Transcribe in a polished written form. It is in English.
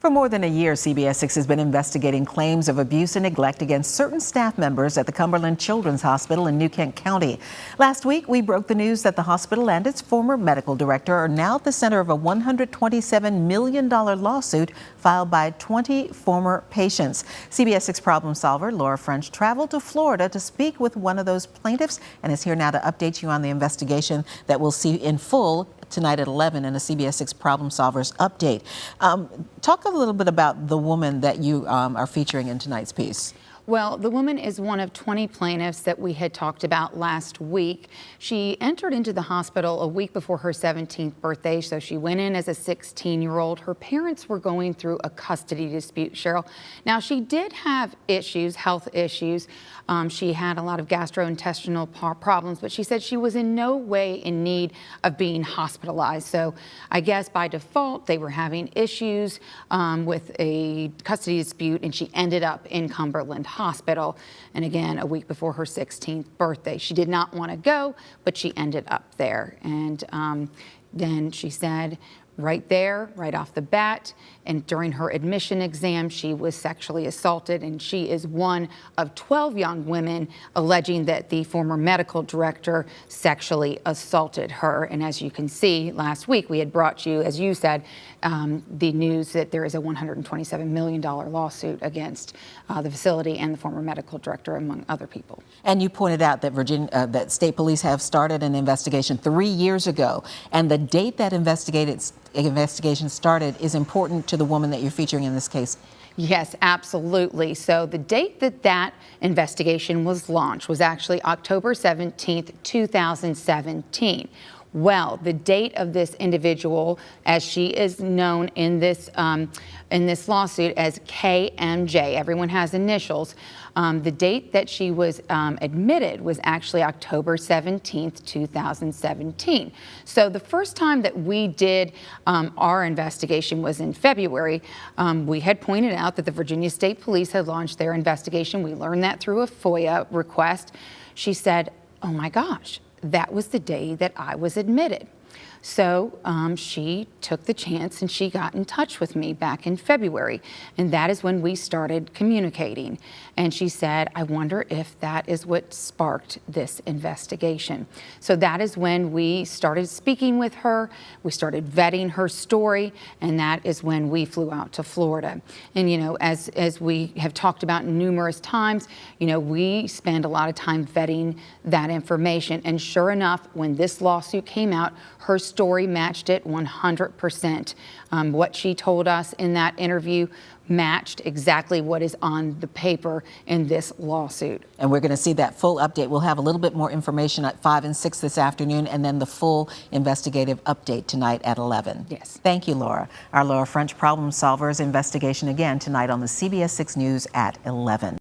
For more than a year, CBS 6 has been investigating claims of abuse and neglect against certain staff members at the Cumberland Children's Hospital in New Kent County. Last week, we broke the news that the hospital and its former medical director are now at the center of a $127 million lawsuit filed by 20 former patients. CBS 6 problem solver Laura French traveled to Florida to speak with one of those plaintiffs and is here now to update you on the investigation that we'll see in full tonight at 11 in a CBS 6 Problem Solvers update. Talk a little bit about the woman that you are featuring in tonight's piece. Well, the woman is one of 20 plaintiffs that we had talked about last week. She entered into the hospital a week before her 17th birthday, so she went in as a 16-year-old. Her parents were going through a custody dispute, Cheryl. Now, she did have issues, health issues. She had a lot of gastrointestinal problems, but she said she was in no way in need of being hospitalized. So I guess by default, they were having issues with a custody dispute, and she ended up in Cumberland Hospital. And again, a week before her 16th birthday. She did not want to go, but she ended up there. And then she said, right there, right off the bat, and during her admission exam, she was sexually assaulted, and she is one of 12 young women alleging that the former medical director sexually assaulted her. And as you can see, last week we had brought you, as you said, the news that there is a $127 million lawsuit against the facility and the former medical director, among other people. And you pointed out that that state police have started an investigation 3 years ago, and the date that investigation started is important to the woman that you're featuring in this case. Yes, absolutely. So the date that investigation was launched was actually October 17th, 2017. Well, the date of this individual, as she is known in this lawsuit as KMJ, everyone has initials, the date that she was admitted was actually October 17th, 2017. So the first time that we did our investigation was in February. We had pointed out that the Virginia State Police had launched their investigation. We learned that through a FOIA request. She said, oh my gosh, that was the day that I was admitted. So she took the chance and she got in touch with me back in February. And that is when we started communicating. And she said, I wonder if that is what sparked this investigation. So that is when we started speaking with her. We started vetting her story. And that is when we flew out to Florida. And, you know, as we have talked about numerous times, you know, we spend a lot of time vetting that information. And sure enough, when this lawsuit came out, her story matched it 100%. What she told us in that interview matched exactly what is on the paper in this lawsuit. And we're going to see that full update. We'll have a little bit more information at 5 and 6 this afternoon, and then the full investigative update tonight at 11. Yes. Thank you, Laura. Our Laura French Problem Solvers investigation again tonight on the CBS 6 News at 11.